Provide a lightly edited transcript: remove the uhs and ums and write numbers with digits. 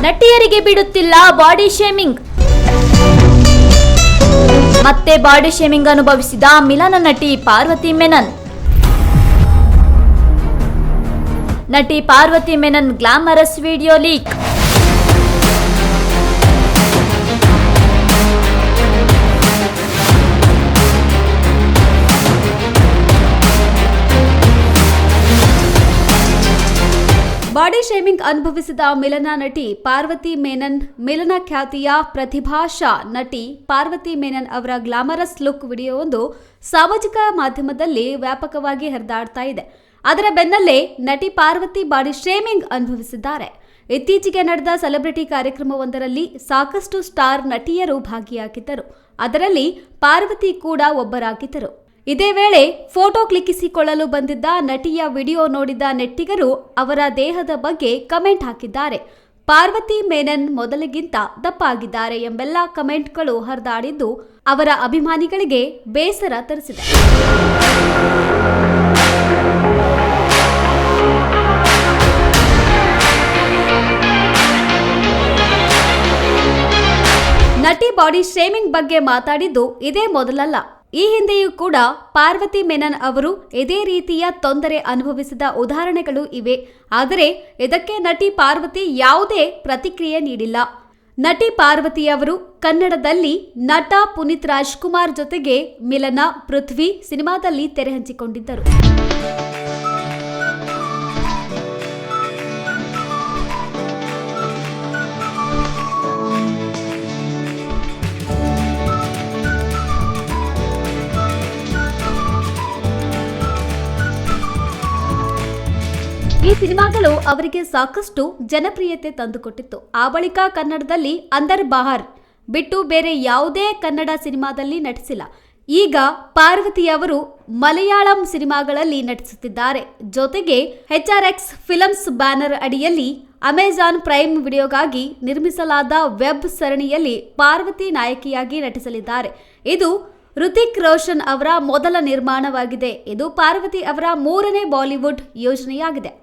ನಟಿಯರಿಗೆ ಬಿಡುತ್ತಿಲ್ಲ body shaming. ಮತ್ತೆ body shaming ಅನುಭವಿಸಿದ ಮಿಲನ ನಟಿ ಪಾರ್ವತಿ ಮೆನನ್. ನಟಿ Parvathy Menon glamorous video leak. Body shaming ಅನುಭವಿಸಿದ ಮಿಲನ ನಟಿ ಪಾರ್ವತಿ ಮೆನನ್. ಮಿಲನ ಖ್ಯಾತಿಯ ಪ್ರತಿಭಾಶಾ ನಟಿ ಪಾರ್ವತಿ ಮೆನನ್ ಅವರ ಗ್ಲಾಮರಸ್ ಲುಕ್ ವಿಡಿಯೋವೊಂದು ಸಾಮಾಜಿಕ ಮಾಧ್ಯಮದಲ್ಲಿ ವ್ಯಾಪಕವಾಗಿ ಹರಿದಾಡ್ತಾ ಇದೆ. ಅದರ ಬೆನ್ನಲ್ಲೇ ನಟಿ ಪಾರ್ವತಿ ಬಾಡಿ ಶೇಮಿಂಗ್ ಅನುಭವಿಸಿದ್ದಾರೆ. ಇತ್ತೀಚೆಗೆ ನಡೆದ ಸೆಲೆಬ್ರಿಟಿ ಕಾರ್ಯಕ್ರಮವೊಂದರಲ್ಲಿ ಸಾಕಷ್ಟು ಸ್ಟಾರ್ ನಟಿಯರು ಭಾಗಿಯಾಗಿದ್ದರು. ಅದರಲ್ಲಿ ಪಾರ್ವತಿ ಕೂಡ ಒಬ್ಬರಾಗಿದ್ದರು. ಇದೇ ವೇಳೆ ಫೋಟೋ ಕ್ಲಿಕ್ಕಿಸಿಕೊಳ್ಳಲು ಬಂದಿದ್ದ ನಟಿಯ ವಿಡಿಯೋ ನೋಡಿದ ನೆಟ್ಟಿಗರು ಅವರ ದೇಹದ ಬಗ್ಗೆ ಕಮೆಂಟ್ ಹಾಕಿದ್ದಾರೆ. ಪಾರ್ವತಿ ಮೆನನ್ ಮೊದಲಿಗಿಂತ ದಪ್ಪಾಗಿದ್ದಾರೆ ಎಂಬೆಲ್ಲ ಕಮೆಂಟ್ಗಳು ಹರಿದಾಡಿದ್ದು ಅವರ ಅಭಿಮಾನಿಗಳಿಗೆ ಬೇಸರ ತರಿಸಿದೆ. ನಟಿ ಬಾಡಿ ಶೇಮಿಂಗ್ ಬಗ್ಗೆ ಮಾತಾಡಿದ್ದು ಇದೇ ಮೊದಲಲ್ಲ. ಈ ಹಿಂದೆಯೂ ಕೂಡ ಪಾರ್ವತಿ ಮೆನನ್ ಅವರು ಇದೇ ರೀತಿಯ ತೊಂದರೆ ಅನುಭವಿಸಿದ ಉದಾಹರಣೆಗಳು ಇವೆ. ಆದರೆ ಇದಕ್ಕೆ ನಟಿ ಪಾರ್ವತಿ ಯಾವುದೇ ಪ್ರತಿಕ್ರಿಯೆ ನೀಡಿಲ್ಲ. ನಟಿ ಪಾರ್ವತಿಯವರು ಕನ್ನಡದಲ್ಲಿ ನಟ ಪುನೀತ್ ರಾಜ್ಕುಮಾರ್ ಜೊತೆಗೆ ಮಿಲನ, ಪೃಥ್ವಿ ಸಿನಿಮಾದಲ್ಲಿ ತೆರೆ ಹಂಚಿಕೊಂಡಿದ್ದರು. ಈ ಸಿನಿಮಾಗಳು ಅವರಿಗೆ ಸಾಕಷ್ಟು ಜನಪ್ರಿಯತೆ ತಂದುಕೊಟ್ಟಿತ್ತು. ಆ ಬಳಿಕ ಕನ್ನಡದಲ್ಲಿ ಅಂದರ್ ಬಹಾರ್ ಬಿಟ್ಟು ಬೇರೆ ಯಾವುದೇ ಕನ್ನಡ ಸಿನಿಮಾದಲ್ಲಿ ನಟಿಸಿಲ್ಲ. ಈಗ ಪಾರ್ವತಿಯವರು ಮಲಯಾಳಂ ಸಿನಿಮಾಗಳಲ್ಲಿ ನಟಿಸುತ್ತಿದ್ದಾರೆ. ಜೊತೆಗೆ HRX ಫಿಲ್ಮ್ಸ್ ಬ್ಯಾನರ್ ಅಡಿಯಲ್ಲಿ ಅಮೆಜಾನ್ ಪ್ರೈಮ್ ವಿಡಿಯೋಗಾಗಿ ನಿರ್ಮಿಸಲಾದ ವೆಬ್ ಸರಣಿಯಲ್ಲಿ ಪಾರ್ವತಿ ನಾಯಕಿಯಾಗಿ ನಟಿಸಲಿದ್ದಾರೆ. ಇದು ಹೃತಿಕ್ ರೋಷನ್ ಅವರ ಮೊದಲ ನಿರ್ಮಾಣವಾಗಿದೆ. ಇದು ಪಾರ್ವತಿ ಅವರ 3ನೇ ಬಾಲಿವುಡ್ ಯೋಜನೆಯಾಗಿದೆ.